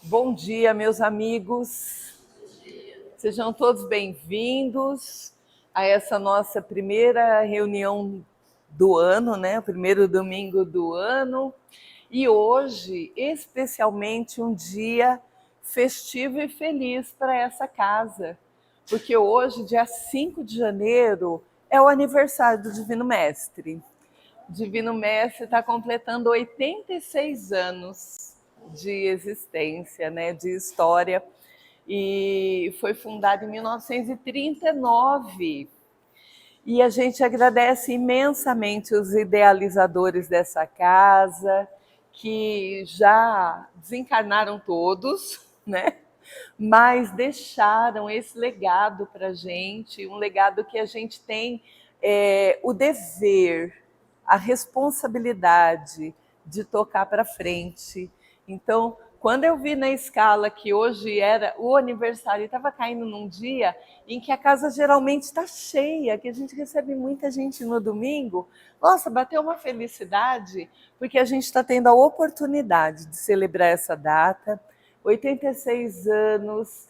Bom dia, meus amigos. Sejam todos bem-vindos a essa nossa primeira reunião do ano, né? O primeiro domingo do ano. E hoje, especialmente, um dia festivo e feliz para essa casa, porque hoje, dia 5 de janeiro, é o aniversário do Divino Mestre. O Divino Mestre está completando 86 anos de existência, né, de história, e foi fundado em 1939. E a gente agradece imensamente os idealizadores dessa casa, que já desencarnaram todos, né? Mas deixaram esse legado para a gente, um legado que a gente tem o dever, a responsabilidade de tocar para frente. Então, quando eu vi na escala que hoje era o aniversário e estava caindo num dia em que a casa geralmente está cheia, que a gente recebe muita gente no domingo, nossa, bateu uma felicidade, porque a gente está tendo a oportunidade de celebrar essa data. 86 anos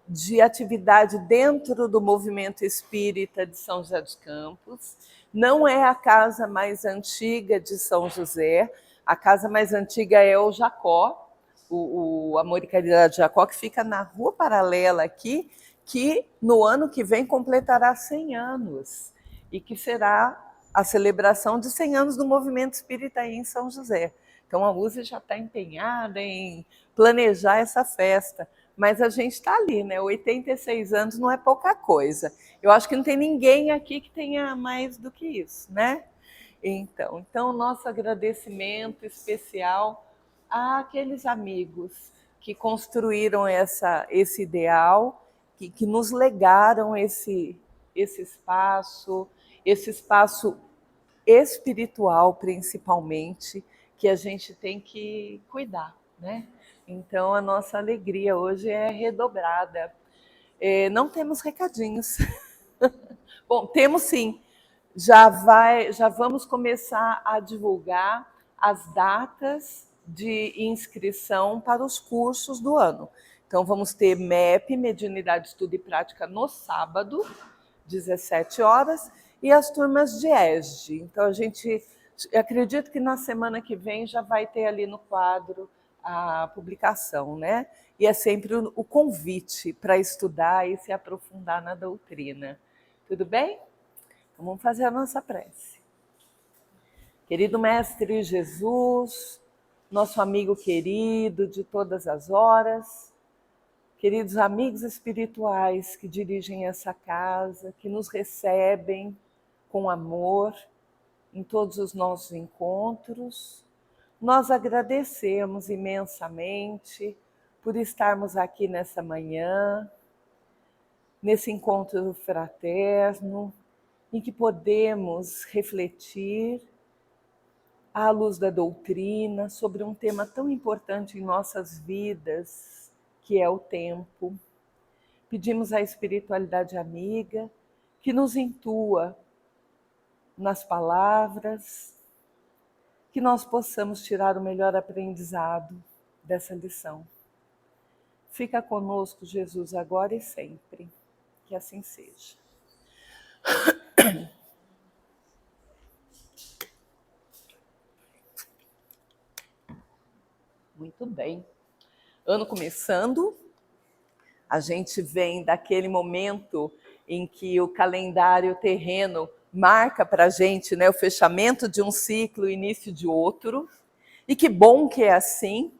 de atividade dentro do movimento espírita de São José dos Campos. Não é a casa mais antiga de São José, a casa mais antiga é o Jacó, o Amor e Caridade Jacó, que fica na rua paralela aqui, que no ano que vem completará 100 anos, e que será a celebração de 100 anos do movimento espírita aí em São José. Então a USE já está empenhada em planejar essa festa, mas a gente está ali, né? 86 anos não é pouca coisa. Eu acho que não tem ninguém aqui que tenha mais do que isso, né? Então nosso agradecimento especial àqueles amigos que construíram esse ideal, que nos legaram esse espaço espiritual principalmente, que a gente tem que cuidar, né? Então a nossa alegria hoje é redobrada. Não temos recadinhos. Bom, temos sim. Já vamos começar a divulgar as datas de inscrição para os cursos do ano. Então vamos ter MEP, Mediunidade, Estudo e Prática, no sábado, 17 horas, e as turmas de ESG. Então a gente acredito que na semana que vem já vai ter ali no quadro a publicação, né? E é sempre o convite para estudar e se aprofundar na doutrina. Tudo bem? Então vamos fazer a nossa prece. Querido Mestre Jesus, nosso amigo querido de todas as horas, queridos amigos espirituais que dirigem essa casa, que nos recebem com amor em todos os nossos encontros, nós agradecemos imensamente por estarmos aqui nessa manhã, nesse encontro fraterno, em que podemos refletir à luz da doutrina sobre um tema tão importante em nossas vidas, que é o tempo. Pedimos à espiritualidade amiga que nos intua nas palavras, que nós possamos tirar o melhor aprendizado dessa lição. Fica conosco, Jesus, agora e sempre. Que assim seja. Muito bem. Ano começando, a gente vem daquele momento em que o calendário terreno marca para a gente, né, o fechamento de um ciclo, o início de outro. E que bom que é assim,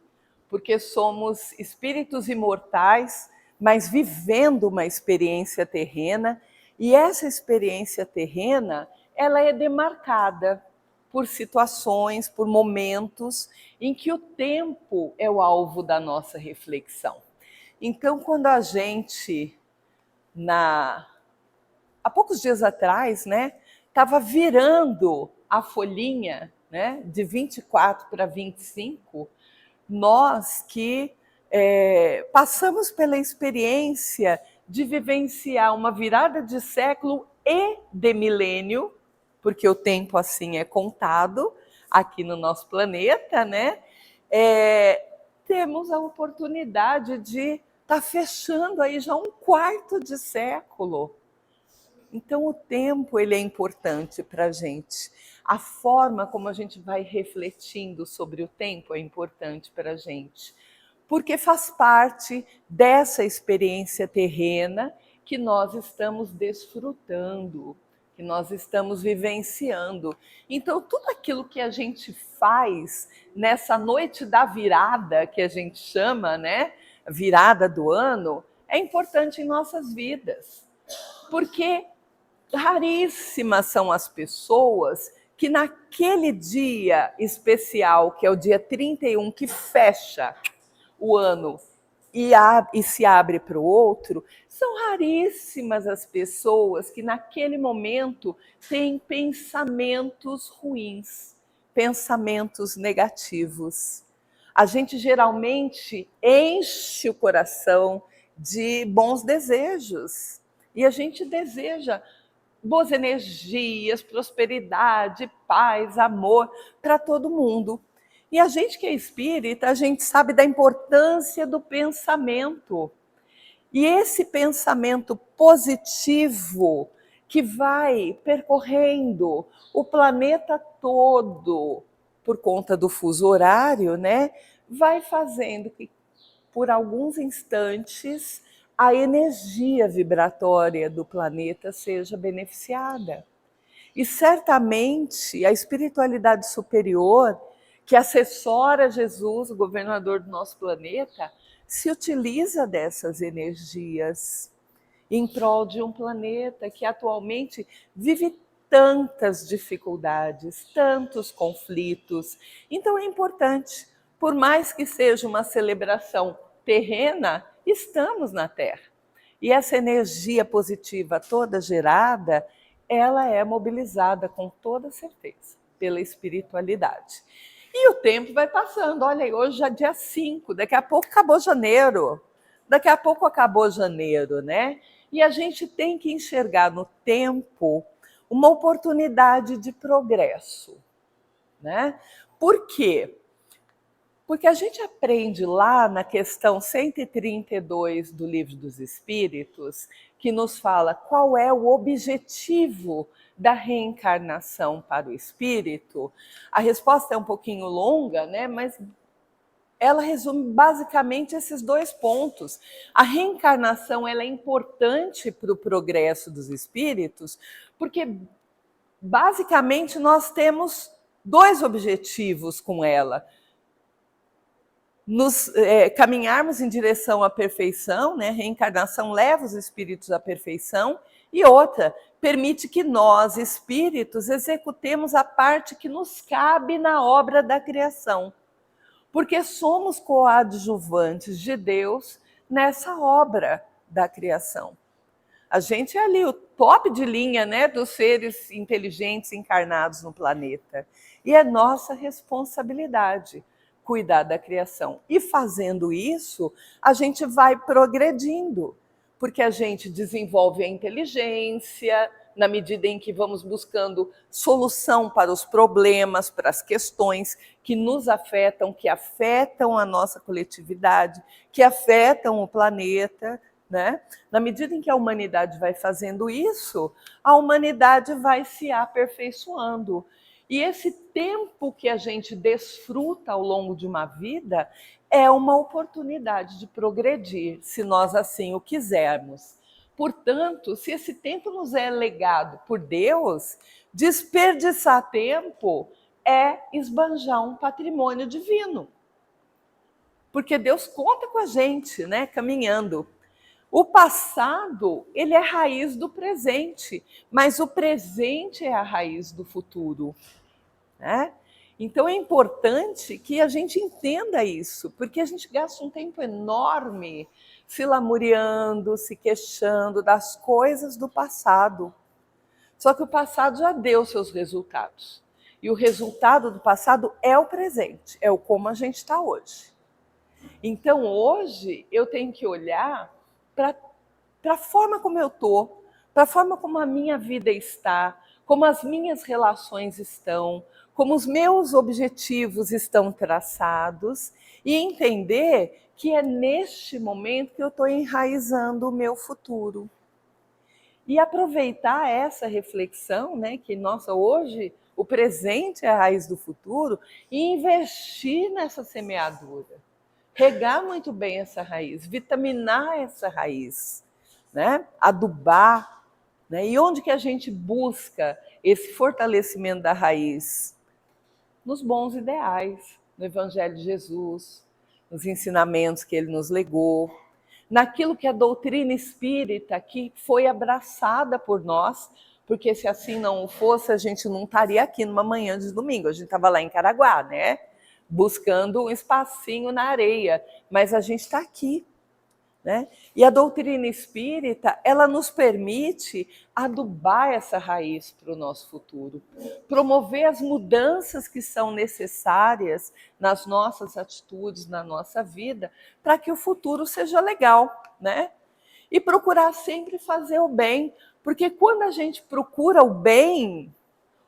porque somos espíritos imortais, mas vivendo uma experiência terrena, e essa experiência terrena, ela é demarcada por situações, por momentos em que o tempo é o alvo da nossa reflexão. Então, quando a gente, há poucos dias atrás, né, estava virando a folhinha, né, de 24 para 25, nós que passamos pela experiência de vivenciar uma virada de século e de milênio, porque o tempo assim é contado aqui no nosso planeta, né? temos a oportunidade de estar fechando aí já um quarto de século. Então o tempo ele é importante para a gente. A forma como a gente vai refletindo sobre o tempo é importante para a gente, porque faz parte dessa experiência terrena que nós estamos desfrutando, que nós estamos vivenciando. Então tudo aquilo que a gente faz nessa noite da virada, que a gente chama, né, virada do ano, é importante em nossas vidas, porque raríssimas são as pessoas que naquele dia especial, que é o dia 31, que fecha o ano e se abre para o outro, são raríssimas as pessoas que naquele momento têm pensamentos ruins, pensamentos negativos. A gente geralmente enche o coração de bons desejos e a gente deseja boas energias, prosperidade, paz, amor para todo mundo. E a gente que é espírita, a gente sabe da importância do pensamento. E esse pensamento positivo que vai percorrendo o planeta todo por conta do fuso horário, né, vai fazendo que por alguns instantes a energia vibratória do planeta seja beneficiada. E certamente a espiritualidade superior, que assessora Jesus, o governador do nosso planeta, se utiliza dessas energias em prol de um planeta que atualmente vive tantas dificuldades, tantos conflitos. Então é importante, por mais que seja uma celebração terrena, estamos na Terra. E essa energia positiva toda gerada, ela é mobilizada com toda certeza pela espiritualidade. E o tempo vai passando. Olha aí, hoje já é dia 5, daqui a pouco acabou janeiro. Daqui a pouco acabou janeiro, né? E a gente tem que enxergar no tempo uma oportunidade de progresso, né? Por quê? Porque a gente aprende lá na questão 132 do Livro dos Espíritos, que nos fala qual é o objetivo da reencarnação para o espírito. A resposta é um pouquinho longa, né? Mas ela resume basicamente esses dois pontos. A reencarnação ela é importante para o progresso dos espíritos, porque basicamente nós temos dois objetivos com ela. Caminharmos em direção à perfeição, né? Reencarnação leva os espíritos à perfeição, e outra, permite que nós, espíritos, executemos a parte que nos cabe na obra da criação, porque somos coadjuvantes de Deus nessa obra da criação. A gente é ali o top de linha, né, dos seres inteligentes encarnados no planeta, e é nossa responsabilidade cuidar da criação. E fazendo isso, a gente vai progredindo, porque a gente desenvolve a inteligência, na medida em que vamos buscando solução para os problemas, para as questões que nos afetam, que afetam a nossa coletividade, que afetam o planeta, né? Na medida em que a humanidade vai fazendo isso, a humanidade vai se aperfeiçoando. E esse tempo que a gente desfruta ao longo de uma vida é uma oportunidade de progredir, se nós assim o quisermos. Portanto, se esse tempo nos é legado por Deus, desperdiçar tempo é esbanjar um patrimônio divino. Porque Deus conta com a gente, né, caminhando. O passado, ele é a raiz do presente, mas o presente é a raiz do futuro, né? Então é importante que a gente entenda isso, porque a gente gasta um tempo enorme se lamuriando, se queixando das coisas do passado. Só que o passado já deu seus resultados. E o resultado do passado é o presente, é o como a gente está hoje. Então hoje eu tenho que olhar para a forma como eu estou, para a forma como a minha vida está, como as minhas relações estão, como os meus objetivos estão traçados e entender que é neste momento que eu estou enraizando o meu futuro. E aproveitar essa reflexão, né, que, nossa, hoje o presente é a raiz do futuro, e investir nessa semeadura. Regar muito bem essa raiz, vitaminar essa raiz, né? Adubar. Né? E onde que a gente busca esse fortalecimento da raiz? Nos bons ideais, no Evangelho de Jesus, nos ensinamentos que ele nos legou, naquilo que a doutrina espírita que foi abraçada por nós, porque se assim não fosse, a gente não estaria aqui numa manhã de domingo, a gente estava lá em Caraguá, né? Buscando um espacinho na areia, mas a gente está aqui. Né? E a doutrina espírita, ela nos permite adubar essa raiz para o nosso futuro, promover as mudanças que são necessárias nas nossas atitudes, na nossa vida, para que o futuro seja legal, né? E procurar sempre fazer o bem, porque quando a gente procura o bem,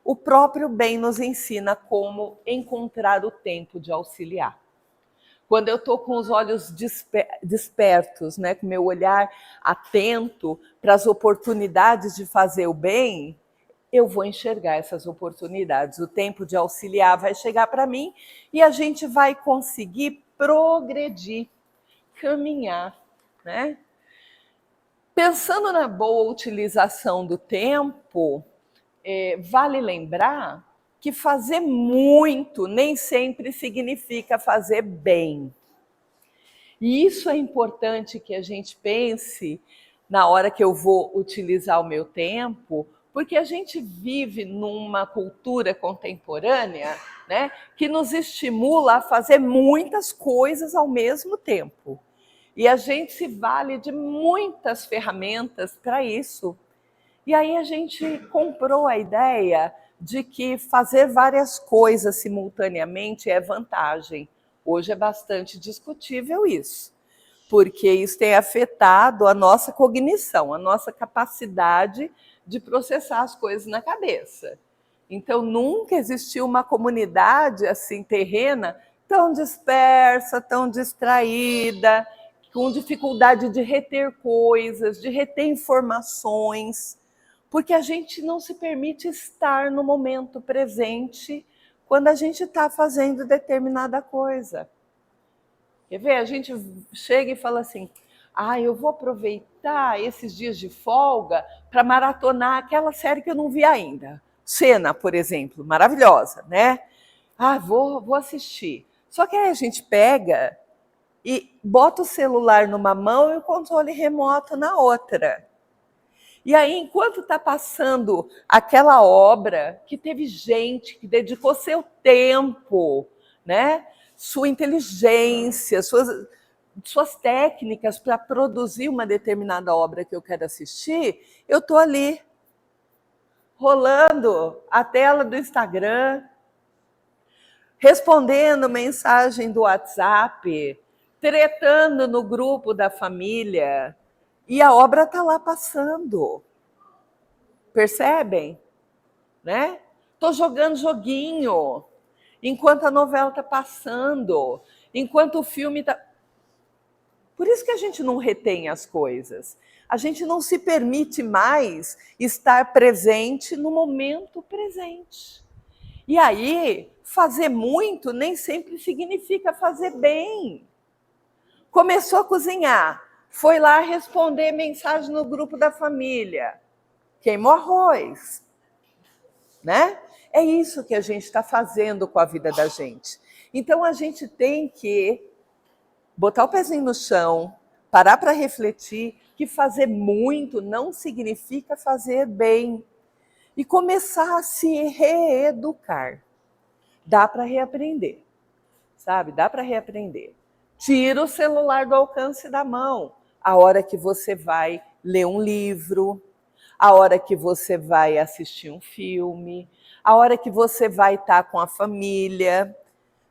o próprio bem nos ensina como encontrar o tempo de auxiliar. Quando eu estou com os olhos despertos, né, com o meu olhar atento para as oportunidades de fazer o bem, eu vou enxergar essas oportunidades. O tempo de auxiliar vai chegar para mim e a gente vai conseguir progredir, caminhar, né? Pensando na boa utilização do tempo, vale lembrar que fazer muito nem sempre significa fazer bem. E isso é importante que a gente pense na hora que eu vou utilizar o meu tempo, porque a gente vive numa cultura contemporânea, né, que nos estimula a fazer muitas coisas ao mesmo tempo. E a gente se vale de muitas ferramentas para isso. E aí a gente comprou a ideia de que fazer várias coisas simultaneamente é vantagem. Hoje é bastante discutível isso, porque isso tem afetado a nossa cognição, a nossa capacidade de processar as coisas na cabeça. Então, nunca existiu uma comunidade assim terrena tão dispersa, tão distraída, com dificuldade de reter coisas, de reter informações, porque a gente não se permite estar no momento presente quando a gente está fazendo determinada coisa. Quer ver? A gente chega e fala assim: eu vou aproveitar esses dias de folga para maratonar aquela série que eu não vi ainda. Cena, por exemplo, maravilhosa, né? Vou assistir. Só que aí a gente pega e bota o celular numa mão e o controle remoto na outra. E aí, enquanto está passando aquela obra que teve gente que dedicou seu tempo, né? Sua inteligência, suas técnicas para produzir uma determinada obra que eu quero assistir, eu estou ali, rolando a tela do Instagram, respondendo mensagem do WhatsApp, tretando no grupo da família, e a obra está lá passando. Percebem? Né? Estou jogando joguinho enquanto a novela está passando, enquanto o filme está... Por isso que a gente não retém as coisas. A gente não se permite mais estar presente no momento presente. E aí, fazer muito nem sempre significa fazer bem. Começou a cozinhar, foi lá responder mensagem no grupo da família, queimou arroz, né? É isso que a gente está fazendo com a vida da gente. Então, a gente tem que botar o pezinho no chão, parar para refletir que fazer muito não significa fazer bem e começar a se reeducar. Dá para reaprender, sabe? Dá para reaprender. Tira o celular do alcance da mão a hora que você vai ler um livro, a hora que você vai assistir um filme, a hora que você vai estar com a família.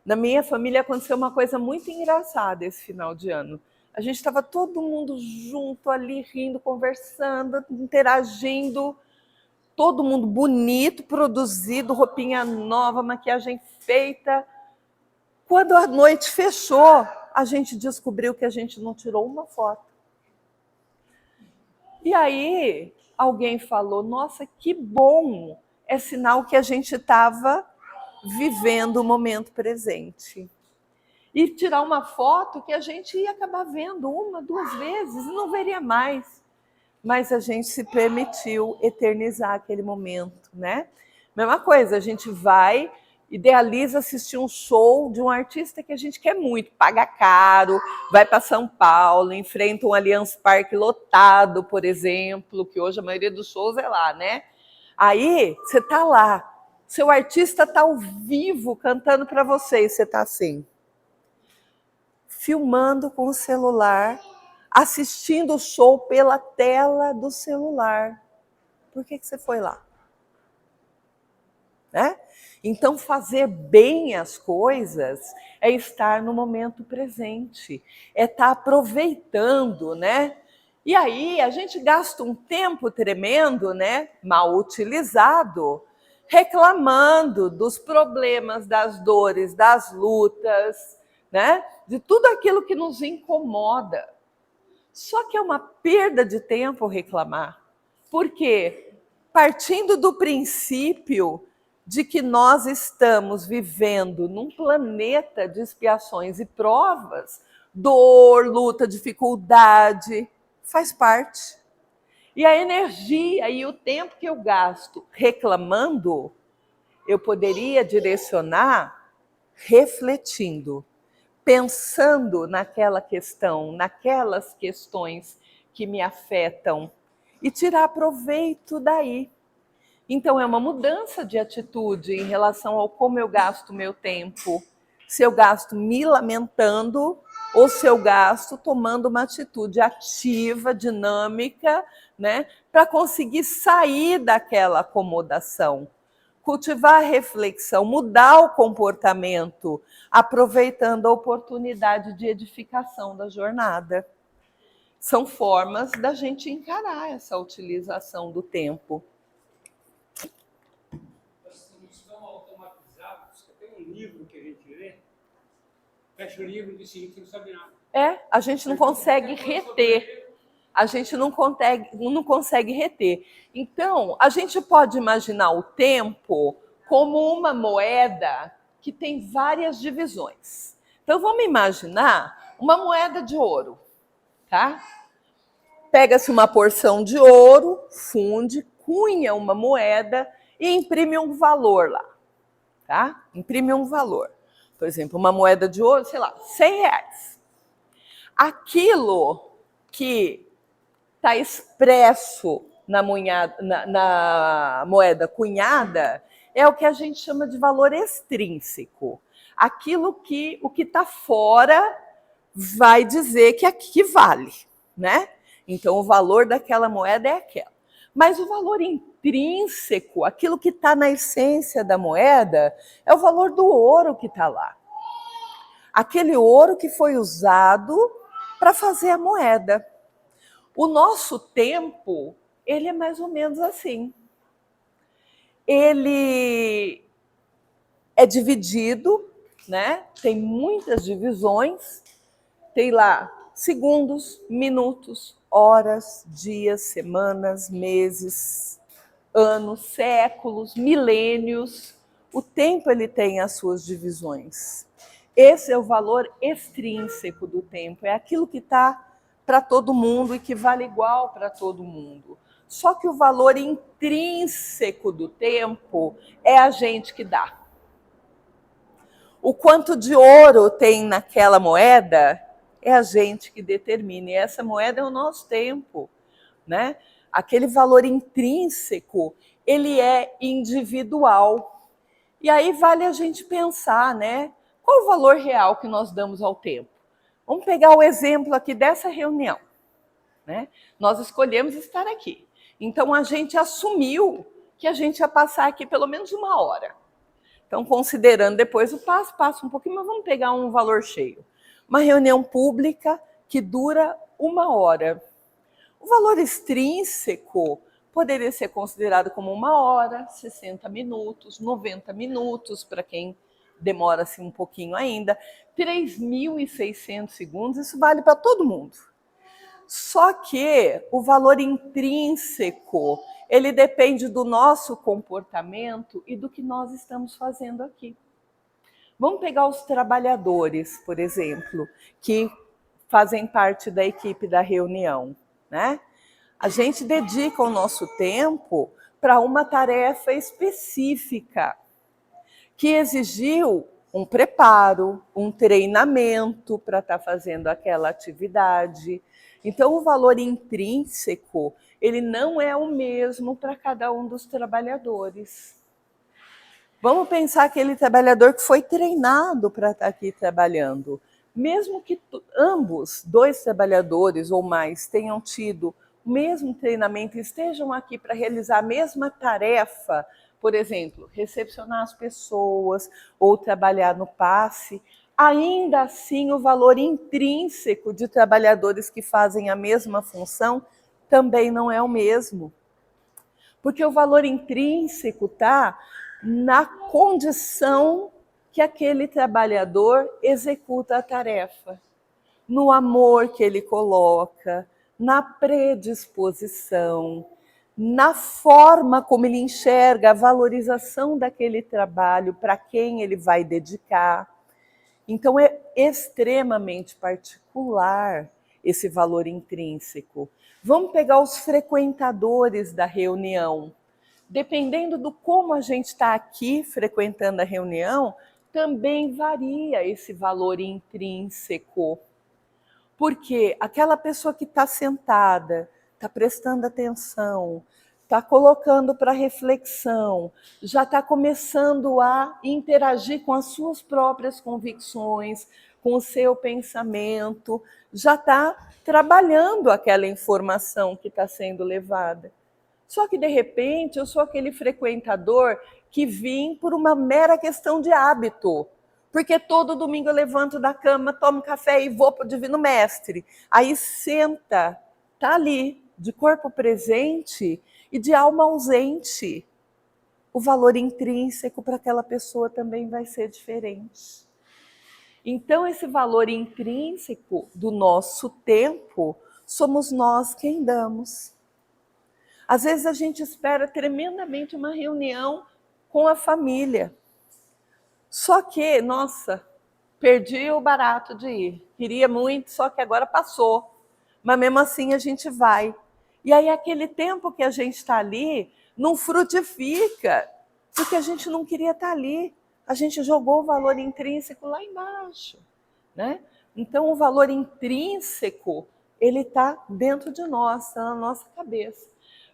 Na minha família aconteceu uma coisa muito engraçada esse final de ano. A gente estava todo mundo junto ali, rindo, conversando, interagindo. todo mundo bonito, produzido, roupinha nova, maquiagem feita. Quando a noite fechou, a gente descobriu que a gente não tirou uma foto. E aí alguém falou, nossa, que bom, é sinal que a gente estava vivendo o momento presente. E tirar uma foto que a gente ia acabar vendo uma, duas vezes e não veria mais. Mas a gente se permitiu eternizar aquele momento, né? Mesma coisa, a gente vai, idealiza assistir um show de um artista que a gente quer muito, paga caro, vai para São Paulo, enfrenta um Allianz Parque lotado, por exemplo, que hoje a maioria dos shows é lá, né? Aí você tá lá, seu artista tá ao vivo cantando para você e você tá assim, filmando com o celular, assistindo o show pela tela do celular. Por que você foi lá? Né? Então, fazer bem as coisas é estar no momento presente, é estar aproveitando, né? E aí a gente gasta um tempo tremendo, né? Mal utilizado, reclamando dos problemas, das dores, das lutas, né? De tudo aquilo que nos incomoda. Só que é uma perda de tempo reclamar. Por quê? Partindo do princípio de que nós estamos vivendo num planeta de expiações e provas, dor, luta, dificuldade, faz parte. E a energia e o tempo que eu gasto reclamando, eu poderia direcionar refletindo, pensando naquela questão, naquelas questões que me afetam e tirar proveito daí. Então, é uma mudança de atitude em relação ao como eu gasto o meu tempo. Se eu gasto me lamentando ou se eu gasto tomando uma atitude ativa, dinâmica, né, para conseguir sair daquela acomodação. Cultivar a reflexão, mudar o comportamento, aproveitando a oportunidade de edificação da jornada. São formas da gente encarar essa utilização do tempo. Tem um livro que a gente lê, fecha o livro e diz assim, não sabe nada. A gente não consegue reter. A gente não consegue reter. Então, a gente pode imaginar o tempo como uma moeda que tem várias divisões. Então, vamos imaginar uma moeda de ouro, tá? Pega-se uma porção de ouro, funde, cunha uma moeda e imprime um valor lá, tá? Imprime um valor. Por exemplo, uma moeda de ouro, sei lá, R$100. Aquilo que está expresso na moeda cunhada é o que a gente chama de valor extrínseco. Aquilo que o que está fora vai dizer que aqui vale, né? Então, o valor daquela moeda é aquela. Mas o valor intrínseco, aquilo que está na essência da moeda, é o valor do ouro que está lá. Aquele ouro que foi usado para fazer a moeda. O nosso tempo, ele é mais ou menos assim. Ele é dividido, né? Tem muitas divisões. Tem lá segundos, minutos, horas, dias, semanas, meses, anos, séculos, milênios. O tempo ele tem as suas divisões. Esse é o valor extrínseco do tempo, é aquilo que está para todo mundo e que vale igual para todo mundo. Só que o valor intrínseco do tempo é a gente que dá. O quanto de ouro tem naquela moeda é a gente que determina. E essa moeda é o nosso tempo, né? Aquele valor intrínseco, ele é individual. E aí vale a gente pensar, né? Qual o valor real que nós damos ao tempo? Vamos pegar o exemplo aqui dessa reunião, né? Nós escolhemos estar aqui. Então, a gente assumiu que a gente ia passar aqui pelo menos 1 hora. Então, considerando depois o passo um pouquinho, mas vamos pegar um valor cheio. Uma reunião pública que dura 1 hora. O valor extrínseco poderia ser considerado como 1 hora, 60 minutos, 90 minutos, para quem demora-se um pouquinho ainda, 3.600 segundos, isso vale para todo mundo. Só que o valor intrínseco, ele depende do nosso comportamento e do que nós estamos fazendo aqui. Vamos pegar os trabalhadores, por exemplo, que fazem parte da equipe da reunião, né? A gente dedica o nosso tempo para uma tarefa específica que exigiu um preparo, um treinamento para estar fazendo aquela atividade. Então, o valor intrínseco, ele não é o mesmo para cada um dos trabalhadores. Vamos pensar aquele trabalhador que foi treinado para estar aqui trabalhando. Mesmo que ambos, 2 trabalhadores ou mais, tenham tido o mesmo treinamento e estejam aqui para realizar a mesma tarefa, por exemplo, recepcionar as pessoas ou trabalhar no passe, ainda assim o valor intrínseco de trabalhadores que fazem a mesma função também não é o mesmo. Porque o valor intrínseco está na condição que aquele trabalhador executa a tarefa, no amor que ele coloca, na predisposição, na forma como ele enxerga a valorização daquele trabalho, para quem ele vai dedicar. Então é extremamente particular esse valor intrínseco. Vamos pegar os frequentadores da reunião. Dependendo do como a gente está aqui frequentando a reunião, também varia esse valor intrínseco. Porque aquela pessoa que está sentada, está prestando atenção, está colocando para reflexão, já está começando a interagir com as suas próprias convicções, com o seu pensamento, já está trabalhando aquela informação que está sendo levada. Só que, de repente, eu sou aquele frequentador que vim por uma mera questão de hábito. Porque todo domingo eu levanto da cama, tomo café e vou para o Divino Mestre. Aí senta, está ali, de corpo presente e de alma ausente. O valor intrínseco para aquela pessoa também vai ser diferente. Então, esse valor intrínseco do nosso tempo, somos nós quem damos. Às vezes a gente espera tremendamente uma reunião com a família. Só que, nossa, perdi o barato de ir. Queria muito, só que agora passou. Mas mesmo assim a gente vai. E aí aquele tempo que a gente está ali não frutifica, porque a gente não queria estar ali. A gente jogou o valor intrínseco lá embaixo, né? Então o valor intrínseco, ele está dentro de nós, está na nossa cabeça.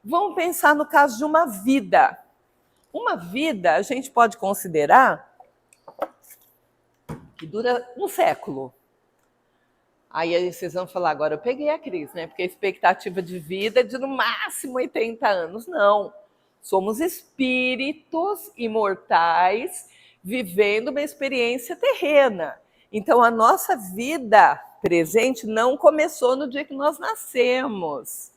Vamos pensar no caso de uma vida. Uma vida a gente pode considerar que dura um século. Aí vocês vão falar, agora eu peguei a Cris, né? Porque a expectativa de vida é de no máximo 80 anos. Não. Somos espíritos imortais vivendo uma experiência terrena. Então a nossa vida presente não começou no dia que nós nascemos.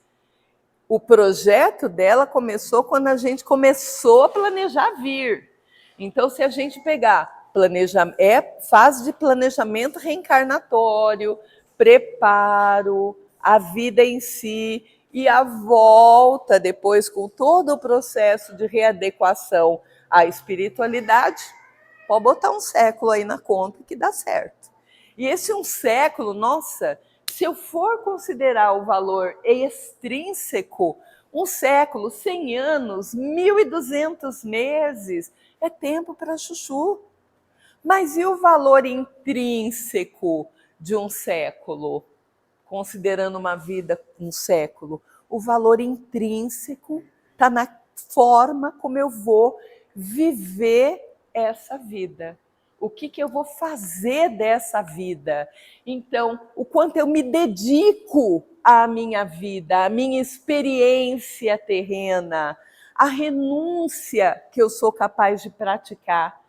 O projeto dela começou quando a gente começou a planejar vir. Então, se a gente pegar fase de planejamento reencarnatório, preparo, a vida em si e a volta depois com todo o processo de readequação à espiritualidade, pode botar um século aí na conta que dá certo. E esse um século, nossa, se eu for considerar o valor extrínseco, um século, 100 anos, 1.200 meses, é tempo para chuchu. Mas e o valor intrínseco de um século? Considerando uma vida um século, o valor intrínseco está na forma como eu vou viver essa vida. O que eu vou fazer dessa vida? Então, o quanto eu me dedico à minha vida, à minha experiência terrena, à renúncia que eu sou capaz de praticar.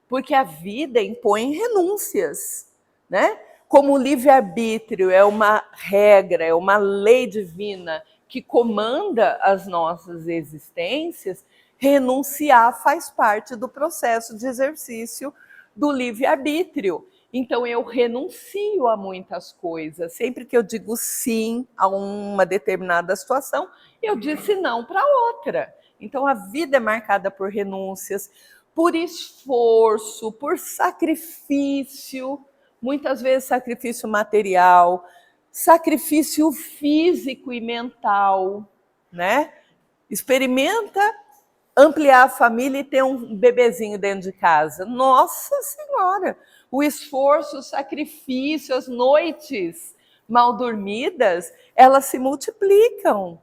Porque a vida impõe renúncias, né? Como o livre-arbítrio é uma regra, é uma lei divina que comanda as nossas existências, renunciar faz parte do processo de exercício do livre-arbítrio. Então, eu renuncio a muitas coisas. Sempre que eu digo sim a uma determinada situação, eu disse não para outra. Então, a vida é marcada por renúncias, por esforço, por sacrifício, muitas vezes sacrifício material, sacrifício físico e mental, né? Experimenta ampliar a família e ter um bebezinho dentro de casa. Nossa Senhora! O esforço, o sacrifício, as noites mal dormidas, elas se multiplicam.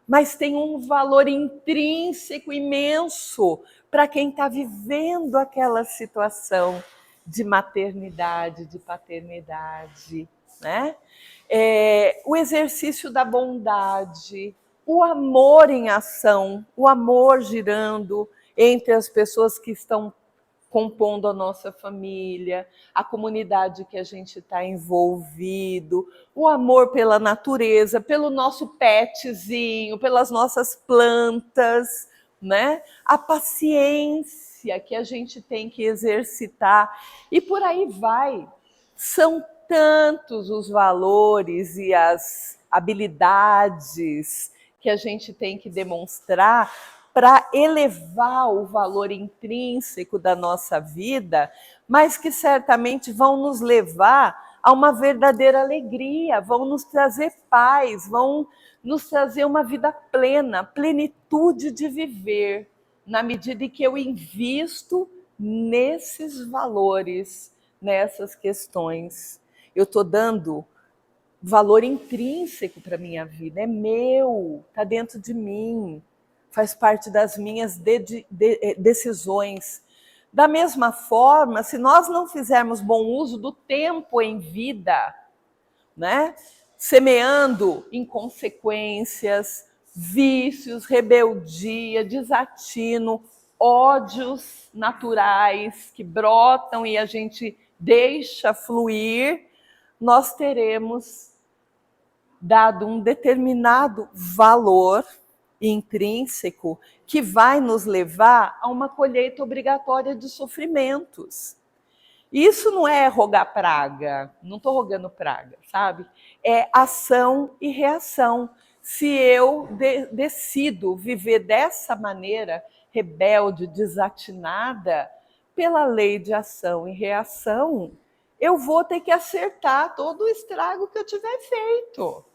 Mas tem um valor intrínseco imenso para quem está vivendo aquela situação de maternidade, de paternidade, né? O exercício da bondade, o amor em ação, o amor girando entre as pessoas que estão compondo a nossa família, a comunidade que a gente está envolvido, o amor pela natureza, pelo nosso petzinho, pelas nossas plantas, né? A paciência que a gente tem que exercitar e por aí vai. São tantos os valores e as habilidades que a gente tem que demonstrar para elevar o valor intrínseco da nossa vida, mas que certamente vão nos levar a uma verdadeira alegria, vão nos trazer paz, vão nos trazer uma vida plena, plenitude de viver, na medida em que eu invisto nesses valores, nessas questões. Eu estou dando valor intrínseco para a minha vida, é meu, está dentro de mim, faz parte das minhas decisões. Da mesma forma, se nós não fizermos bom uso do tempo em vida, né? Semeando inconsequências, vícios, rebeldia, desatino, ódios naturais que brotam e a gente deixa fluir, nós teremos dado um determinado valor intrínseco que vai nos levar a uma colheita obrigatória de sofrimentos. Isso não é rogar praga, não estou rogando praga, sabe? É ação e reação. Se eu decido viver dessa maneira, rebelde, desatinada, pela lei de ação e reação, eu vou ter que acertar todo o estrago que eu tiver feito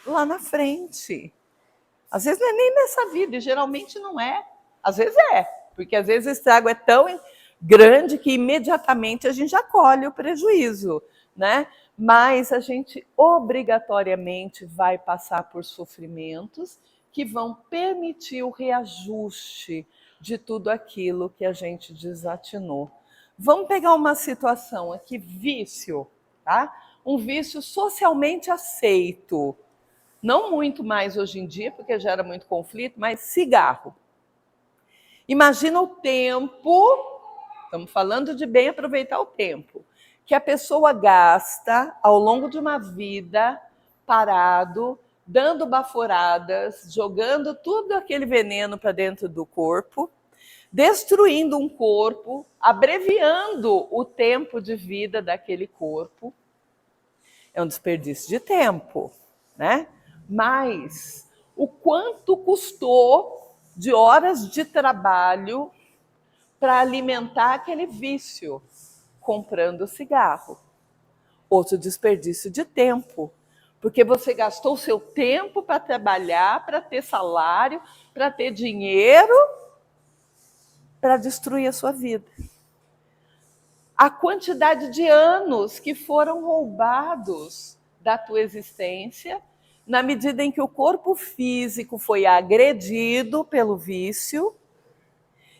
lá na frente. Às vezes não é nem nessa vida, e geralmente não é. Às vezes é, porque às vezes o estrago é tão grande que imediatamente a gente já colhe o prejuízo, né? Mas a gente obrigatoriamente vai passar por sofrimentos que vão permitir o reajuste de tudo aquilo que a gente desatinou. Vamos pegar uma situação aqui, vício, tá? Um vício socialmente aceito. Não muito mais hoje em dia, porque gera muito conflito, mas cigarro. Imagina o tempo, estamos falando de bem aproveitar o tempo, que a pessoa gasta ao longo de uma vida parado, dando baforadas, jogando tudo aquele veneno para dentro do corpo, destruindo um corpo, abreviando o tempo de vida daquele corpo. É um desperdício de tempo, né? Mas o quanto custou de horas de trabalho para alimentar aquele vício, comprando cigarro. Outro desperdício de tempo, porque você gastou o seu tempo para trabalhar, para ter salário, para ter dinheiro, para destruir a sua vida. A quantidade de anos que foram roubados da tua existência, na medida em que o corpo físico foi agredido pelo vício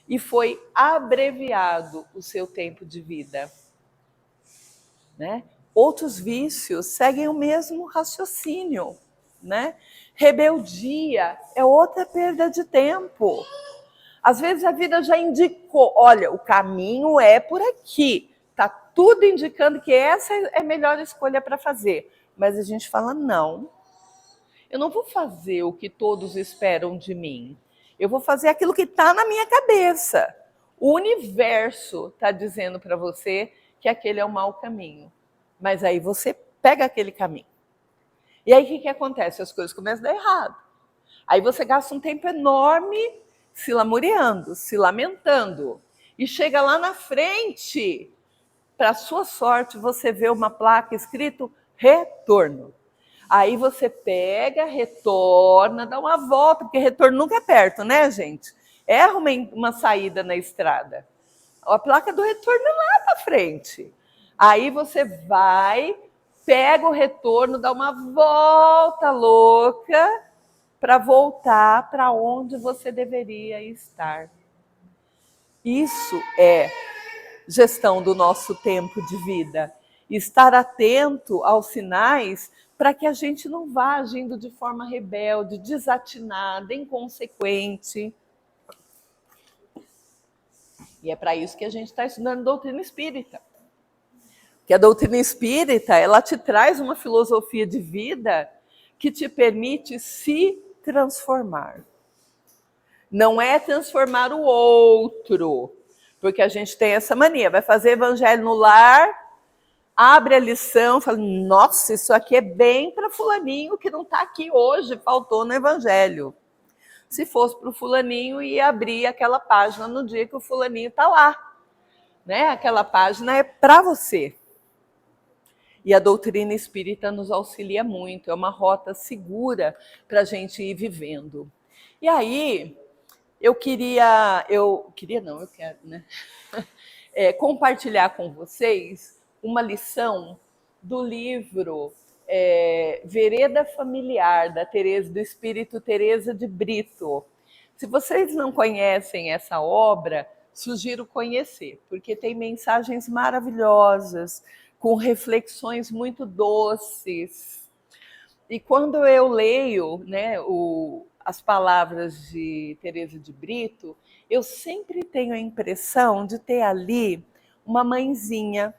e foi abreviado o seu tempo de vida, né? Outros vícios seguem o mesmo raciocínio, né? Rebeldia é outra perda de tempo. Às vezes a vida já indicou, olha, o caminho é por aqui, está tudo indicando que essa é a melhor escolha para fazer, mas a gente fala não. Eu não vou fazer o que todos esperam de mim. Eu vou fazer aquilo que está na minha cabeça. O universo está dizendo para você que aquele é o mau caminho. Mas aí você pega aquele caminho. E aí o que acontece? As coisas começam a dar errado. Aí você gasta um tempo enorme se lamuriando, se lamentando. E chega lá na frente, para sua sorte, você vê uma placa escrito retorno. Aí você pega, retorna, dá uma volta, porque retorno nunca é perto, né, gente? Erra uma saída na estrada. A placa do retorno é lá para frente. Aí você vai, pega o retorno, dá uma volta louca para voltar para onde você deveria estar. Isso é gestão do nosso tempo de vida. Estar atento aos sinais para que a gente não vá agindo de forma rebelde, desatinada, inconsequente. E é para isso que a gente está estudando doutrina espírita. Que a doutrina espírita, ela te traz uma filosofia de vida que te permite se transformar. Não é transformar o outro, porque a gente tem essa mania, vai fazer evangelho no lar, abre a lição, fala, nossa, isso aqui é bem para fulaninho que não está aqui hoje, faltou no evangelho. Se fosse para o fulaninho, ia abrir aquela página no dia que o fulaninho está lá. Né? Aquela página é para você. E a doutrina espírita nos auxilia muito, é uma rota segura para a gente ir vivendo. E aí, eu quero, né? Compartilhar com vocês uma lição do livro Vereda Familiar, do Espírito Teresa de Brito. Se vocês não conhecem essa obra, sugiro conhecer, porque tem mensagens maravilhosas, com reflexões muito doces. E quando eu leio, né, as palavras de Teresa de Brito, eu sempre tenho a impressão de ter ali uma mãezinha,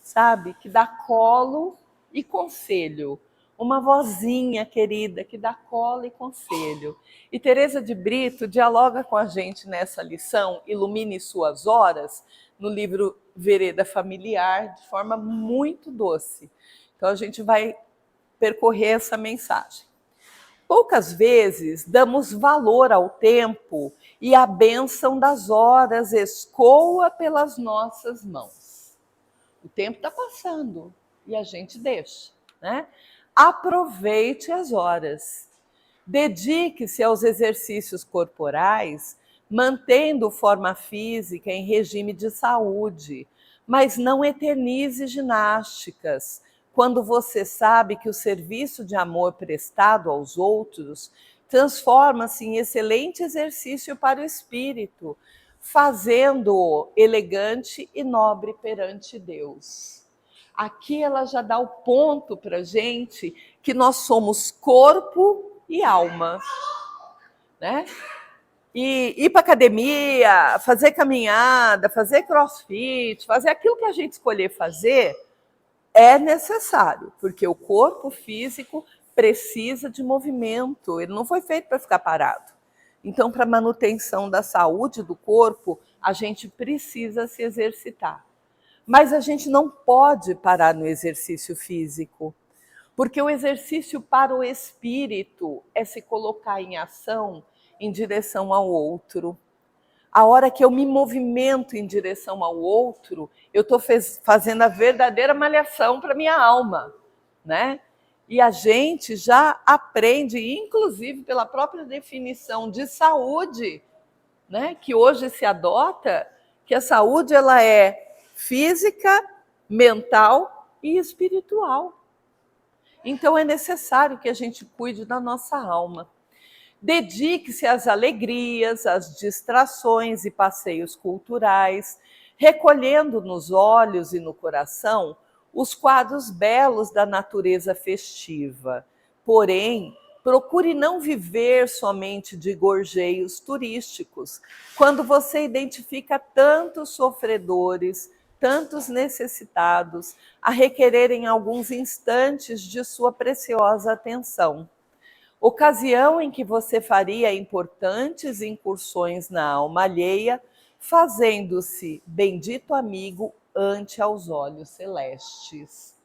sabe, que dá colo e conselho, uma vozinha querida que dá colo e conselho. E Teresa de Brito dialoga com a gente nessa lição, Ilumine Suas Horas, no livro Vereda Familiar, de forma muito doce. Então a gente vai percorrer essa mensagem. Poucas vezes damos valor ao tempo e a bênção das horas escoa pelas nossas mãos. O tempo está passando e a gente deixa, né? Aproveite as horas. Dedique-se aos exercícios corporais, mantendo forma física em regime de saúde, mas não eternize ginásticas, quando você sabe que o serviço de amor prestado aos outros transforma-se em excelente exercício para o espírito, fazendo-o elegante e nobre perante Deus. Aqui ela já dá o ponto para a gente que nós somos corpo e alma, né? E ir para academia, fazer caminhada, fazer crossfit, fazer aquilo que a gente escolher fazer é necessário, porque o corpo físico precisa de movimento, ele não foi feito para ficar parado. Então, para a manutenção da saúde do corpo, a gente precisa se exercitar. Mas a gente não pode parar no exercício físico, porque o exercício para o espírito é se colocar em ação em direção ao outro. A hora que eu me movimento em direção ao outro, eu estou fazendo a verdadeira malhação para minha alma, né? E a gente já aprende, inclusive pela própria definição de saúde, né, que hoje se adota, que a saúde ela é física, mental e espiritual. Então é necessário que a gente cuide da nossa alma. Dedique-se às alegrias, às distrações e passeios culturais, recolhendo nos olhos e no coração os quadros belos da natureza festiva. Porém, procure não viver somente de gorjeios turísticos, quando você identifica tantos sofredores, tantos necessitados, a requererem alguns instantes de sua preciosa atenção. ocasião em que você faria importantes incursões na alma alheia, fazendo-se bendito amigo ante aos olhos celestes.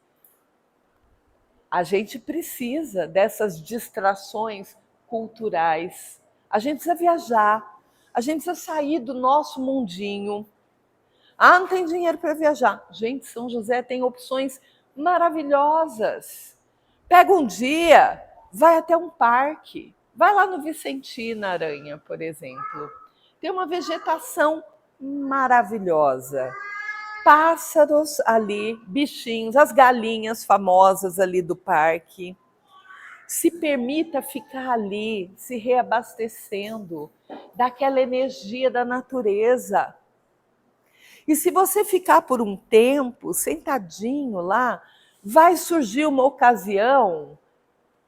A gente precisa dessas distrações culturais. A gente precisa viajar, a gente precisa sair do nosso mundinho. Ah, não tem dinheiro para viajar. Gente, São José tem opções maravilhosas. Pega um dia, vai até um parque. Vai lá no Vicentina Aranha, por exemplo. Tem uma vegetação maravilhosa. Pássaros ali, bichinhos, as galinhas famosas ali do parque. Se permita ficar ali, se reabastecendo daquela energia da natureza. E se você ficar por um tempo sentadinho lá, vai surgir uma ocasião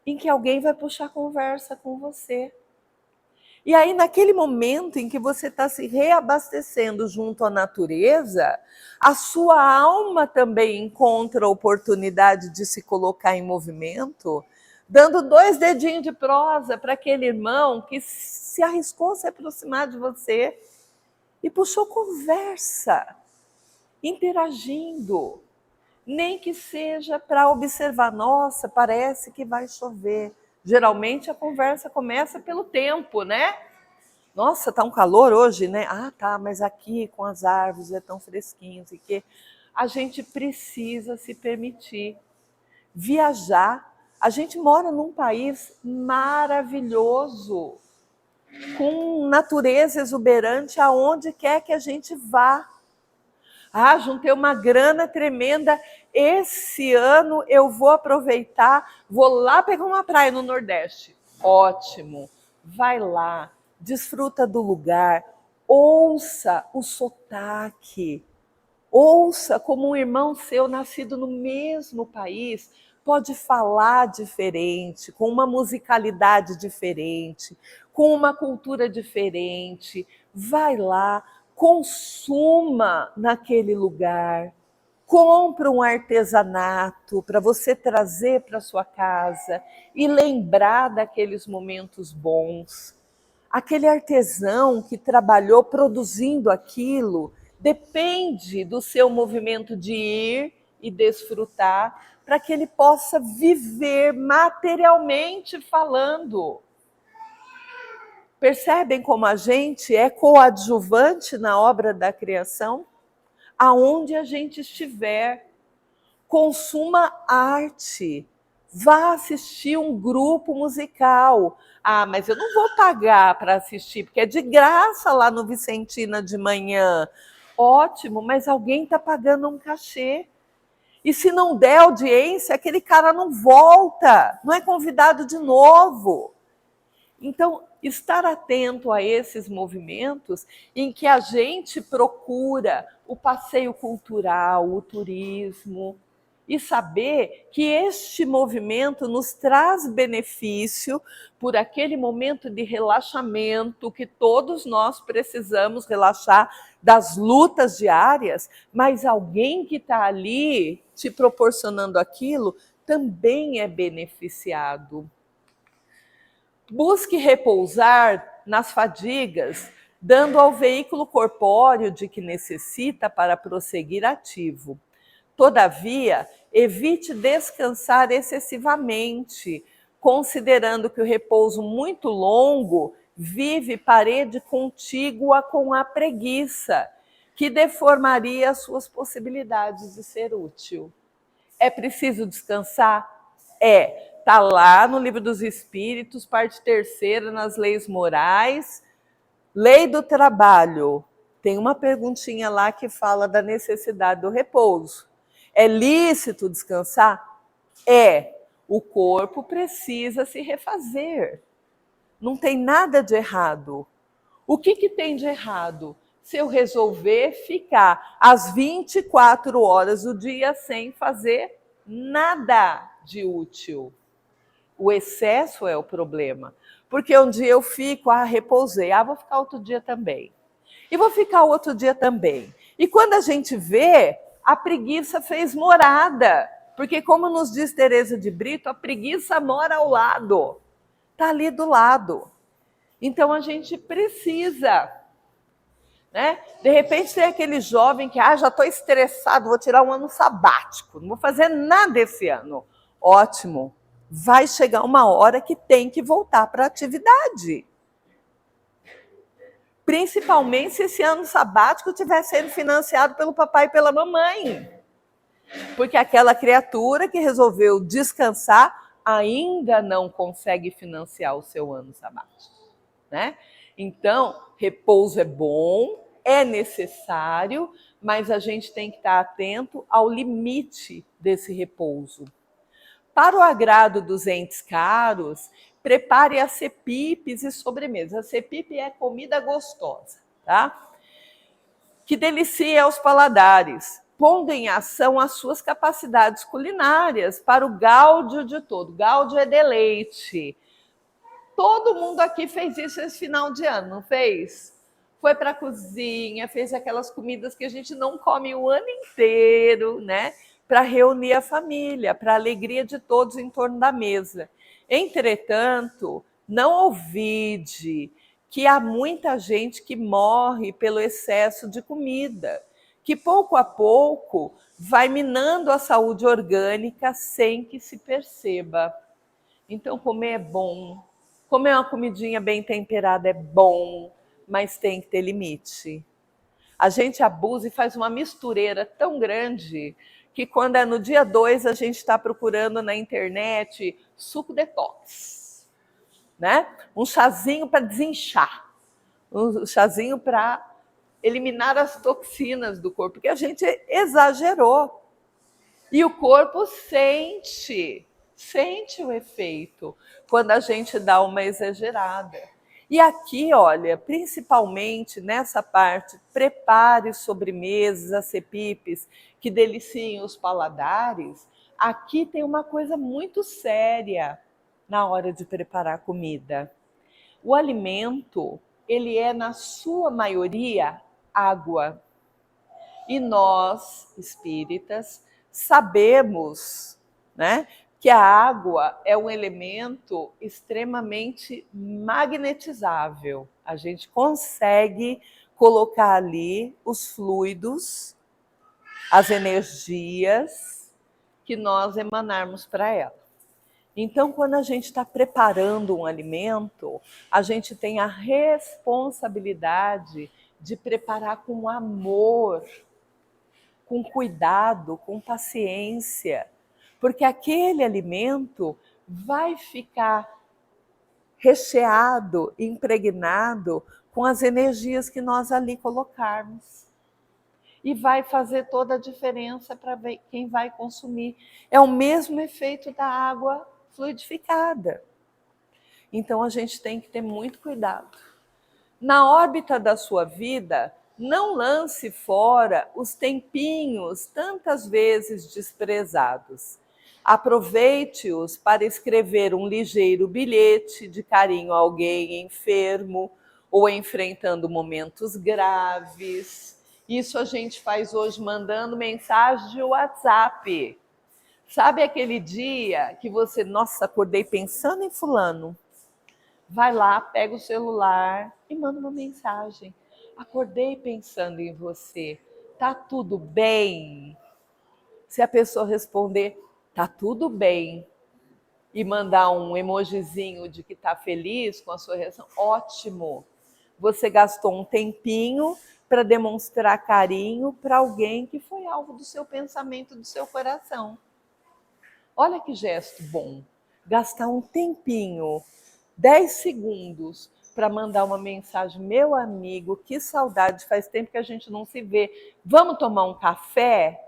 em que alguém vai puxar conversa com você. E aí, naquele momento em que você está se reabastecendo junto à natureza, a sua alma também encontra a oportunidade de se colocar em movimento, dando 2 dedinhos de prosa para aquele irmão que se arriscou a se aproximar de você e puxou conversa, interagindo. Nem que seja para observar, nossa, parece que vai chover. Geralmente a conversa começa pelo tempo, né? Nossa, tá um calor hoje, né? Ah, tá, mas aqui com as árvores é tão fresquinho, e que a gente precisa se permitir viajar. A gente mora num país maravilhoso, com natureza exuberante aonde quer que a gente vá. Ah, juntei uma grana tremenda. Esse ano eu vou aproveitar, vou lá pegar uma praia no Nordeste. Ótimo. Vai lá, desfruta do lugar, ouça o sotaque. Ouça como um irmão seu nascido no mesmo país pode falar diferente, com uma musicalidade diferente, com uma cultura diferente. Vai lá, consuma naquele lugar, compra um artesanato para você trazer para sua casa e lembrar daqueles momentos bons. Aquele artesão que trabalhou produzindo aquilo depende do seu movimento de ir e desfrutar para que ele possa viver materialmente falando. Percebem como a gente é coadjuvante na obra da criação? Aonde a gente estiver, consuma arte, vá assistir um grupo musical. Ah, mas eu não vou pagar para assistir, porque é de graça lá no Vicentina de manhã. Ótimo, mas alguém está pagando um cachê. E se não der audiência, aquele cara não volta, não é convidado de novo. Então, estar atento a esses movimentos em que a gente procura o passeio cultural, o turismo, e saber que este movimento nos traz benefício por aquele momento de relaxamento que todos nós precisamos relaxar das lutas diárias, mas alguém que está ali te proporcionando aquilo também é beneficiado. Busque repousar nas fadigas, dando ao veículo corpóreo de que necessita para prosseguir ativo. Todavia, evite descansar excessivamente, considerando que o repouso muito longo vive parede contígua com a preguiça, que deformaria as suas possibilidades de ser útil. É preciso descansar? É. Está lá no Livro dos Espíritos, parte 3ª, nas leis morais, lei do trabalho. Tem uma perguntinha lá que fala da necessidade do repouso. É lícito descansar? É. O corpo precisa se refazer. Não tem nada de errado. O que tem de errado? Se eu resolver ficar às 24 horas do dia sem fazer nada de útil. O excesso é o problema. Porque um dia eu fico, repousei, vou ficar outro dia também. E vou ficar outro dia também. E quando a gente vê, a preguiça fez morada. Porque como nos diz Teresa de Brito, a preguiça mora ao lado. está ali do lado. Então, a gente precisa, né? De repente, tem aquele jovem que, já estou estressado, vou tirar um ano sabático, não vou fazer nada esse ano. Ótimo, vai chegar uma hora que tem que voltar para a atividade. Principalmente se esse ano sabático estiver sendo financiado pelo papai e pela mamãe. Porque aquela criatura que resolveu descansar ainda não consegue financiar o seu ano sabático, né? Então, repouso é bom, é necessário, mas a gente tem que estar atento ao limite desse repouso. Para o agrado dos entes caros, prepare as cepipes e sobremesas. A cepipe é comida gostosa, tá? Que delicia aos paladares, pondo em ação as suas capacidades culinárias para o gáudio de todo. Gáudio é deleite. Todo mundo aqui fez isso esse final de ano, não fez? Foi para a cozinha, fez aquelas comidas que a gente não come o ano inteiro, né? Para reunir a família, para a alegria de todos em torno da mesa. Entretanto, não olvide que há muita gente que morre pelo excesso de comida, que pouco a pouco vai minando a saúde orgânica sem que se perceba. Então, comer é bom, comer uma comidinha bem temperada é bom, mas tem que ter limite. A gente abusa e faz uma mistureira tão grande que quando é no dia 2 a gente está procurando na internet suco detox, né? Um chazinho para desinchar, um chazinho para eliminar as toxinas do corpo, porque a gente exagerou. E o corpo sente o efeito quando a gente dá uma exagerada. E aqui, olha, principalmente nessa parte, prepare sobremesas, acepipes, que deliciem os paladares. Aqui tem uma coisa muito séria na hora de preparar comida. O alimento, ele é, na sua maioria, água. E nós, espíritas, sabemos, né, que a água é um elemento extremamente magnetizável. A gente consegue colocar ali os fluidos, as energias que nós emanarmos para ela. Então, quando a gente está preparando um alimento, a gente tem a responsabilidade de preparar com amor, com cuidado, com paciência, porque aquele alimento vai ficar recheado, impregnado com as energias que nós ali colocarmos. E vai fazer toda a diferença para quem vai consumir. É o mesmo efeito da água fluidificada. Então a gente tem que ter muito cuidado. Na órbita da sua vida, não lance fora os tempinhos tantas vezes desprezados. Aproveite-os para escrever um ligeiro bilhete de carinho a alguém enfermo ou enfrentando momentos graves. Isso a gente faz hoje mandando mensagem de WhatsApp. Sabe aquele dia que você, nossa, acordei pensando em fulano? Vai lá, pega o celular e manda uma mensagem. Acordei pensando em você. Tá tudo bem? Se a pessoa responder, tá tudo bem, e mandar um emojizinho de que tá feliz com a sua reação, ótimo. Você gastou um tempinho para demonstrar carinho para alguém que foi alvo do seu pensamento, do seu coração. Olha que gesto bom. Gastar um tempinho, 10 segundos, para mandar uma mensagem. Meu amigo, que saudade, faz tempo que a gente não se vê. Vamos tomar um café?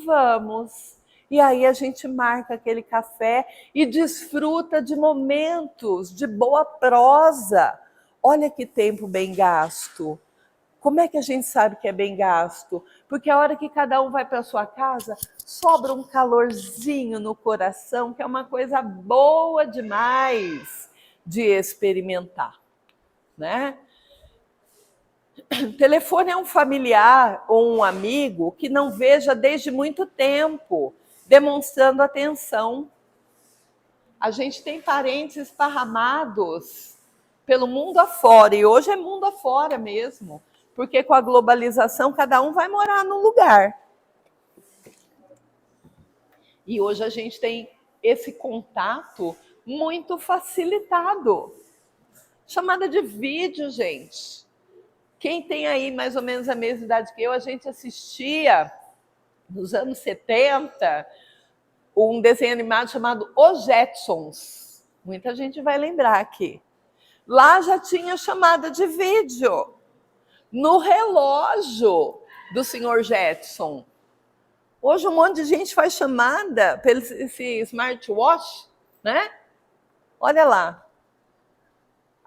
Vamos. E aí a gente marca aquele café e desfruta de momentos de boa prosa. Olha que tempo bem gasto. Como é que a gente sabe que é bem gasto? Porque a hora que cada um vai para a sua casa, sobra um calorzinho no coração, que é uma coisa boa demais de experimentar, né? Telefone a um familiar ou um amigo que não veja desde muito tempo, demonstrando atenção. A gente tem parentes esparramados pelo mundo afora, e hoje é mundo afora mesmo, porque com a globalização cada um vai morar num lugar. E hoje a gente tem esse contato muito facilitado. Chamada de vídeo, gente. Quem tem aí mais ou menos a mesma idade que eu, a gente assistia nos anos 70 um desenho animado chamado Os Jetsons. Muita gente vai lembrar aqui. Lá já tinha chamada de vídeo no relógio do Sr. Jetson. Hoje um monte de gente faz chamada pelo esse smartwatch, né? Olha lá,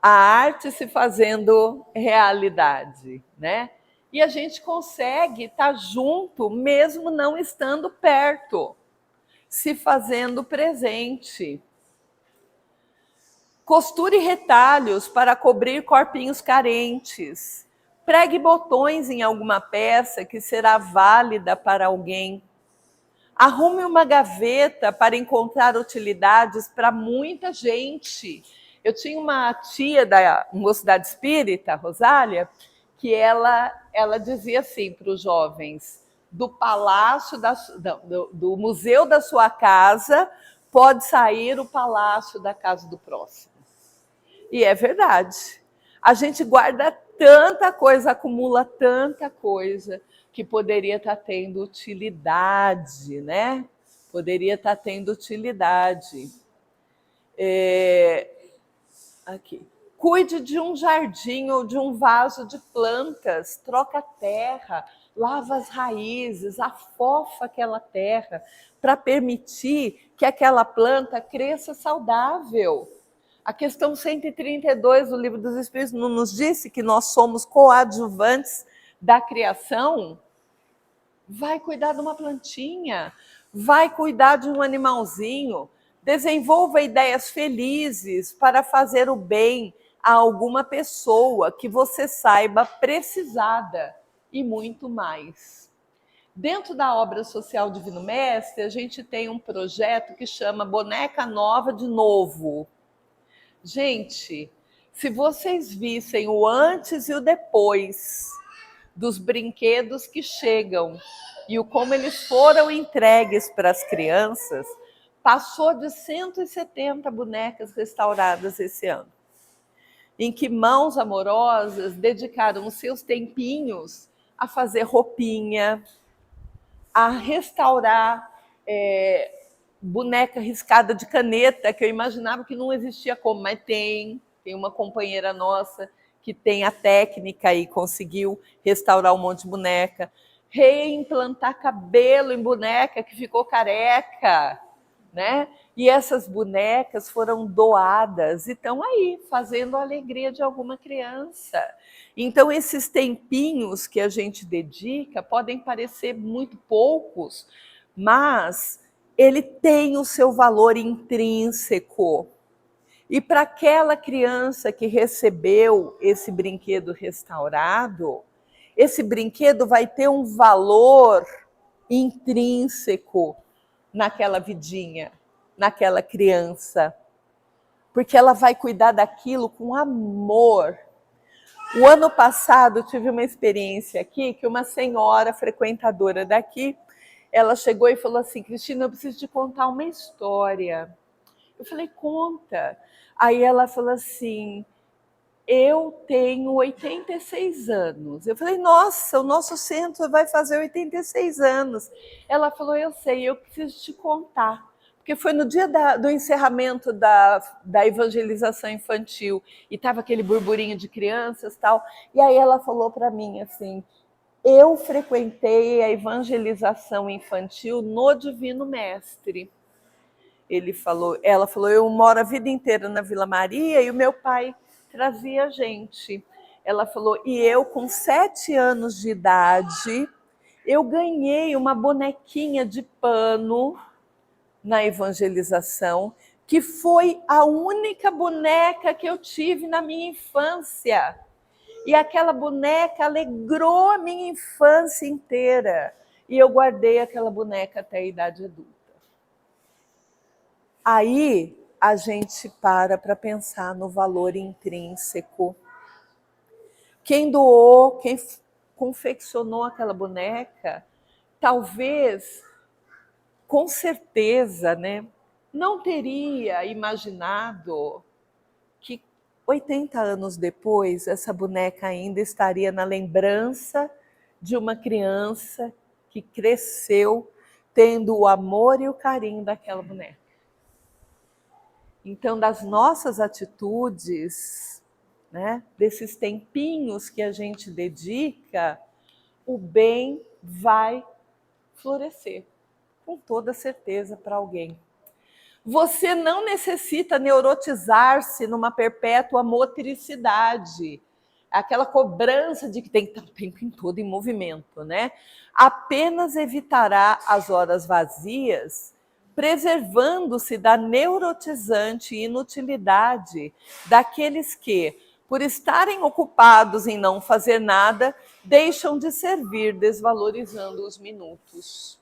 a arte se fazendo realidade, né? E a gente consegue estar junto mesmo não estando perto, se fazendo presente. Costure retalhos para cobrir corpinhos carentes. Pregue botões em alguma peça que será válida para alguém. Arrume uma gaveta para encontrar utilidades para muita gente. Eu tinha uma tia da Mocidade Espírita, Rosália, que ela dizia assim para os jovens: do palácio do museu da sua casa pode sair o palácio da casa do próximo. E é verdade. A gente guarda tanta coisa, acumula tanta coisa que poderia estar tendo utilidade, né? Poderia estar tendo utilidade. Aqui. Cuide de um jardim ou de um vaso de plantas, troca a terra, lava as raízes, afofa aquela terra para permitir que aquela planta cresça saudável. A questão 132 do Livro dos Espíritos não nos disse que nós somos coadjuvantes da criação? Vai cuidar de uma plantinha, vai cuidar de um animalzinho, desenvolva ideias felizes para fazer o bem a alguma pessoa que você saiba precisada e muito mais. Dentro da obra social Divino Mestre, a gente tem um projeto que chama Boneca Nova de Novo. Gente, se vocês vissem o antes e o depois dos brinquedos que chegam e o como eles foram entregues para as crianças, passou de 170 bonecas restauradas esse ano, em que mãos amorosas dedicaram os seus tempinhos a fazer roupinha, a restaurar boneca riscada de caneta, que eu imaginava que não existia como, mas tem uma companheira nossa que tem a técnica e conseguiu restaurar um monte de boneca, reimplantar cabelo em boneca que ficou careca, né? E essas bonecas foram doadas e estão aí, fazendo a alegria de alguma criança. Então, esses tempinhos que a gente dedica podem parecer muito poucos, mas ele tem o seu valor intrínseco. E para aquela criança que recebeu esse brinquedo restaurado, esse brinquedo vai ter um valor intrínseco naquela vidinha, naquela criança, porque ela vai cuidar daquilo com amor. O ano passado eu tive uma experiência aqui que uma senhora frequentadora daqui, ela chegou e falou assim: Cristina, eu preciso te contar uma história. Eu falei: conta. Aí ela falou assim: eu tenho 86 anos. Eu falei: nossa, o nosso centro vai fazer 86 anos. Ela falou: eu sei, eu preciso te contar. Porque foi no dia do encerramento da evangelização infantil e estava aquele burburinho de crianças e tal. E aí ela falou para mim assim: eu frequentei a evangelização infantil no Divino Mestre. Ela falou: eu moro a vida inteira na Vila Maria e o meu pai trazia gente. Ela falou: e eu, com 7 anos de idade, eu ganhei uma bonequinha de pano na evangelização, que foi a única boneca que eu tive na minha infância. E aquela boneca alegrou a minha infância inteira. E eu guardei aquela boneca até a idade adulta. Aí a gente para pensar no valor intrínseco. Quem doou, quem confeccionou aquela boneca, talvez, com certeza, né, não teria imaginado que 80 anos depois, essa boneca ainda estaria na lembrança de uma criança que cresceu tendo o amor e o carinho daquela boneca. Então, das nossas atitudes, né, desses tempinhos que a gente dedica, o bem vai florescer, com toda certeza, para alguém. Você não necessita neurotizar-se numa perpétua motricidade, aquela cobrança de que tem que estar o tempo todo em movimento, né? Apenas evitará as horas vazias, preservando-se da neurotizante inutilidade daqueles que, por estarem ocupados em não fazer nada, deixam de servir, desvalorizando os minutos.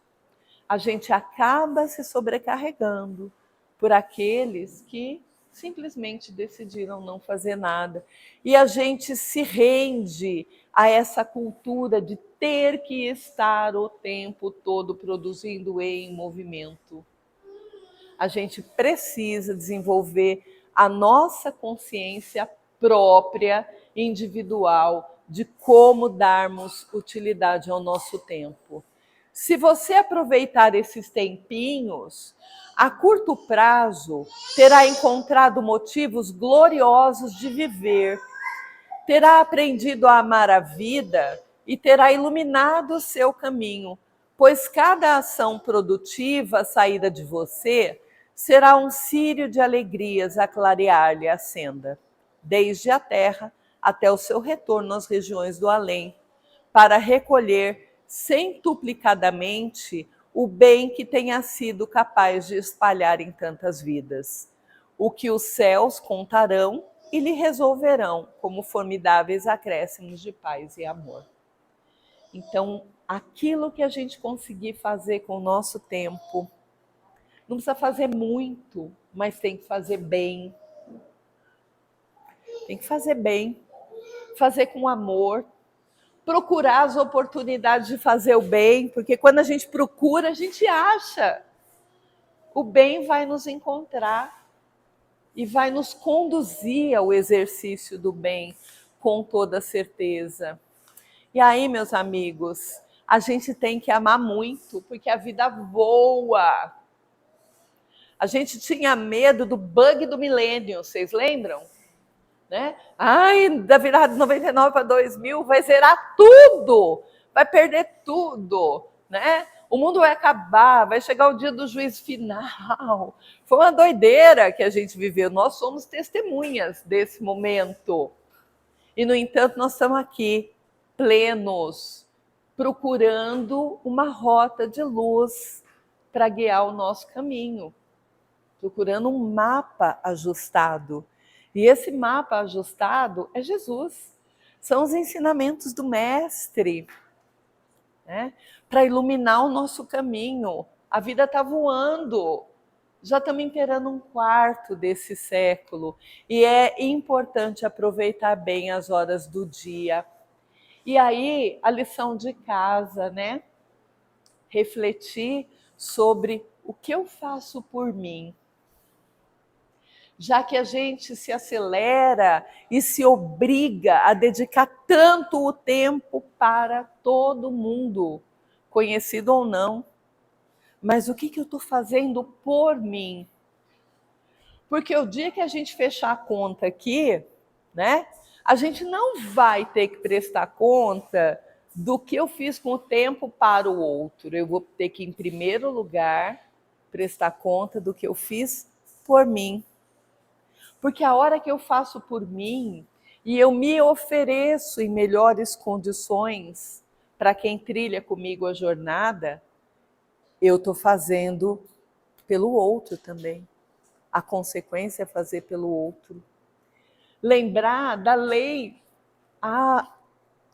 A gente acaba se sobrecarregando por aqueles que simplesmente decidiram não fazer nada. E a gente se rende a essa cultura de ter que estar o tempo todo produzindo em movimento. A gente precisa desenvolver a nossa consciência própria, individual, de como darmos utilidade ao nosso tempo. Se você aproveitar esses tempinhos, a curto prazo terá encontrado motivos gloriosos de viver, terá aprendido a amar a vida e terá iluminado o seu caminho, pois cada ação produtiva saída de você será um círio de alegrias a clarear-lhe a senda, desde a terra até o seu retorno às regiões do além, para recolher centuplicadamente o bem que tenha sido capaz de espalhar em tantas vidas, o que os céus contarão e lhe resolverão como formidáveis acréscimos de paz e amor. Então, aquilo que a gente conseguir fazer com o nosso tempo, não precisa fazer muito, mas tem que fazer bem. Tem que fazer bem, fazer com amor, procurar as oportunidades de fazer o bem, porque quando a gente procura, a gente acha. O bem vai nos encontrar e vai nos conduzir ao exercício do bem, com toda certeza. E aí, meus amigos, a gente tem que amar muito, porque a vida voa. A gente tinha medo do bug do milênio, vocês lembram? Né? Ai, da virada de 99 para 2000 vai zerar tudo, vai perder tudo, né? O mundo vai acabar, vai chegar o dia do juízo final. Foi uma doideira que a gente viveu. Nós somos testemunhas desse momento. E, no entanto, nós estamos aqui, plenos, procurando uma rota de luz para guiar o nosso caminho, procurando um mapa ajustado. E esse mapa ajustado é Jesus. São os ensinamentos do Mestre, né? Para iluminar o nosso caminho. A vida está voando. Já estamos inteirando um quarto desse século. E é importante aproveitar bem as horas do dia. E aí, a lição de casa, né? Refletir sobre o que eu faço por mim. Já que a gente se acelera e se obriga a dedicar tanto o tempo para todo mundo, conhecido ou não. Mas o que eu estou fazendo por mim? Porque o dia que a gente fechar a conta aqui, né, a gente não vai ter que prestar conta do que eu fiz com o tempo para o outro. Eu vou ter que, em primeiro lugar, prestar conta do que eu fiz por mim. Porque a hora que eu faço por mim e eu me ofereço em melhores condições para quem trilha comigo a jornada, eu estou fazendo pelo outro também. A consequência é fazer pelo outro. Lembrar da lei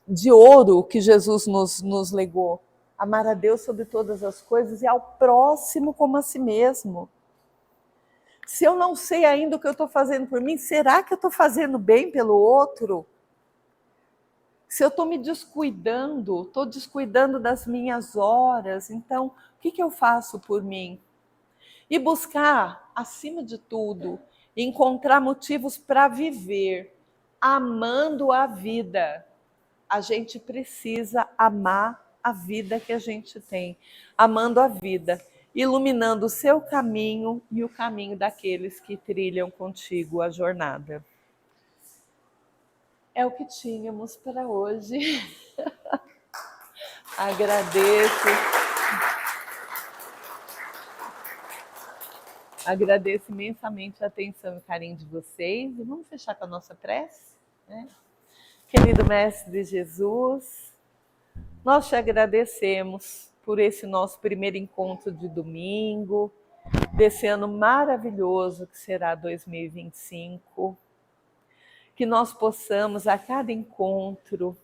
de ouro que Jesus nos legou. Amar a Deus sobre todas as coisas e ao próximo como a si mesmo. Se eu não sei ainda o que eu estou fazendo por mim, será que eu estou fazendo bem pelo outro? Se eu estou me descuidando, estou descuidando das minhas horas, então o que eu faço por mim? E buscar, acima de tudo, encontrar motivos para viver, amando a vida. A gente precisa amar a vida que a gente tem, amando a vida, iluminando o seu caminho e o caminho daqueles que trilham contigo a jornada. É o que tínhamos para hoje. Agradeço. Agradeço imensamente a atenção e o carinho de vocês. E vamos fechar com a nossa prece, né? Querido Mestre Jesus, nós te agradecemos por esse nosso primeiro encontro de domingo, desse ano maravilhoso que será 2025. Que nós possamos, a cada encontro,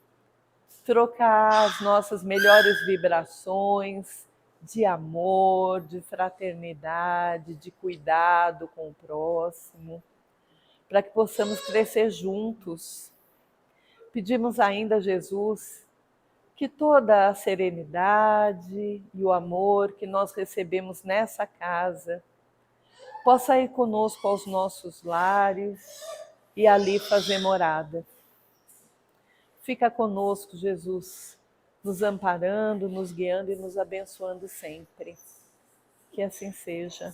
trocar as nossas melhores vibrações de amor, de fraternidade, de cuidado com o próximo, para que possamos crescer juntos. Pedimos ainda a Jesus que toda a serenidade e o amor que nós recebemos nessa casa possa ir conosco aos nossos lares e ali fazer morada. Fica conosco, Jesus, nos amparando, nos guiando e nos abençoando sempre. Que assim seja.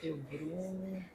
Cadê o Bruno?